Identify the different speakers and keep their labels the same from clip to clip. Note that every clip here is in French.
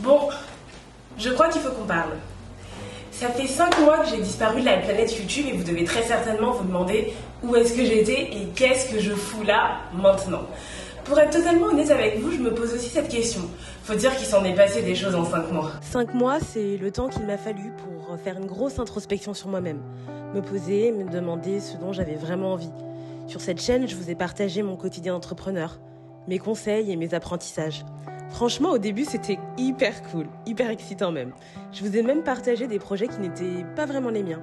Speaker 1: Bon, je crois qu'il faut qu'on parle. Ça fait 5 mois que j'ai disparu de la planète YouTube et vous devez très certainement vous demander où est-ce que j'étais et qu'est-ce que je fous là maintenant. Pour être totalement honnête avec vous, je me pose aussi cette question. Faut dire qu'il s'en est passé des choses en 5 mois.
Speaker 2: 5 mois, c'est le temps qu'il m'a fallu pour faire une grosse introspection sur moi-même. Me poser, me demander ce dont j'avais vraiment envie. Sur cette chaîne, je vous ai partagé mon quotidien d'entrepreneur, mes conseils et mes apprentissages. Franchement, au début, c'était hyper cool, hyper excitant même. Je vous ai même partagé des projets qui n'étaient pas vraiment les miens.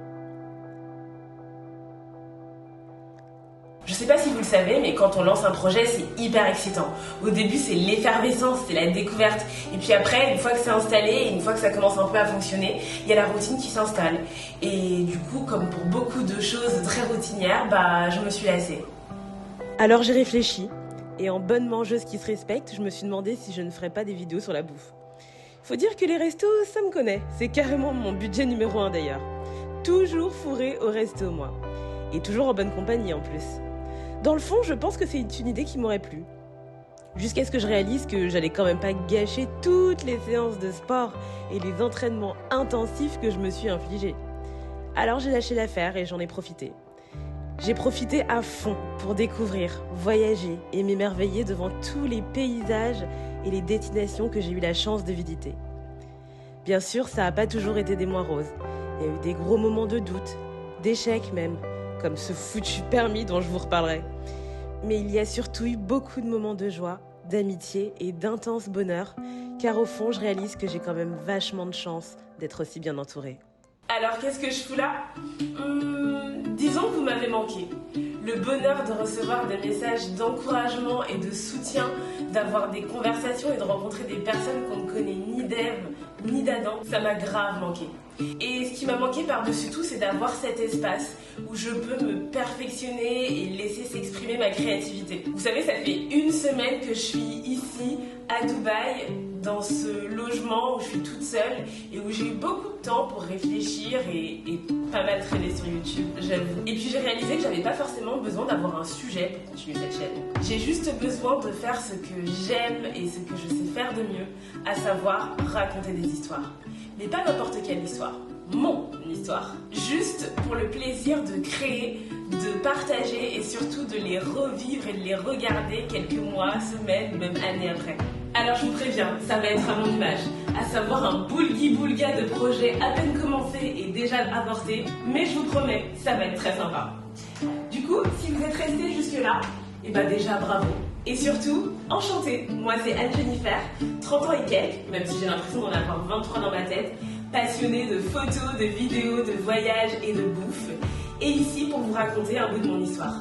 Speaker 1: Je sais pas si vous le savez, mais quand on lance un projet, c'est hyper excitant. Au début, c'est l'effervescence, c'est la découverte. Et puis après, une fois que c'est installé, et une fois que ça commence un peu à fonctionner, il y a la routine qui s'installe. Et du coup, comme pour beaucoup de choses très routinières, je me suis lassée.
Speaker 2: Alors j'ai réfléchi, et en bonne mangeuse qui se respecte, je me suis demandé si je ne ferais pas des vidéos sur la bouffe. Faut dire que les restos, ça me connaît. C'est carrément mon budget numéro 1 d'ailleurs. Toujours fourré au resto, moi. Et toujours en bonne compagnie en plus. Dans le fond, je pense que c'est une idée qui m'aurait plu. Jusqu'à ce que je réalise que j'allais quand même pas gâcher toutes les séances de sport et les entraînements intensifs que je me suis infligés. Alors j'ai lâché l'affaire et j'en ai profité. J'ai profité à fond pour découvrir, voyager et m'émerveiller devant tous les paysages et les destinations que j'ai eu la chance de visiter. Bien sûr, ça n'a pas toujours été des mois roses. Il y a eu des gros moments de doute, d'échecs même, comme ce foutu permis dont je vous reparlerai. Mais il y a surtout eu beaucoup de moments de joie, d'amitié et d'intense bonheur, car au fond, je réalise que j'ai quand même vachement de chance d'être aussi bien entourée.
Speaker 1: Alors, qu'est-ce que je fous là Disons que vous m'avez manqué. Le bonheur de recevoir des messages d'encouragement et de soutien, d'avoir des conversations et de rencontrer des personnes qu'on ne connaît ni d'Ève ni d'Adam, ça m'a grave manqué. Et ce qui m'a manqué par-dessus tout, c'est d'avoir cet espace où je peux me perfectionner et laisser s'exprimer ma créativité. Vous savez, ça fait 1 semaine que je suis ici, à Dubaï, dans ce logement où je suis toute seule et où j'ai eu beaucoup de temps pour réfléchir et pas mal traîner sur YouTube, j'avoue. Et puis j'ai réalisé que j'avais pas forcément besoin d'avoir un sujet pour continuer cette chaîne. J'ai juste besoin de faire ce que j'aime et ce que je sais faire de mieux, à savoir raconter des histoires. Mais pas n'importe quelle histoire, mon histoire. Juste pour le plaisir de créer, de partager et surtout de les revivre et de les regarder quelques mois, semaines, même années après. Alors je vous préviens, ça va être à mon image, à savoir un boulgui-boulga de projets à peine commencés et déjà avortés, mais je vous promets, ça va être très sympa. Du coup, si vous êtes restés jusque-là, déjà bravo. Et surtout, enchantée. Moi c'est Anne-Jennifer, 30 ans et quelques, même si j'ai l'impression d'en avoir 23 dans ma tête, passionnée de photos, de vidéos, de voyages et de bouffe, et ici pour vous raconter un bout de mon histoire.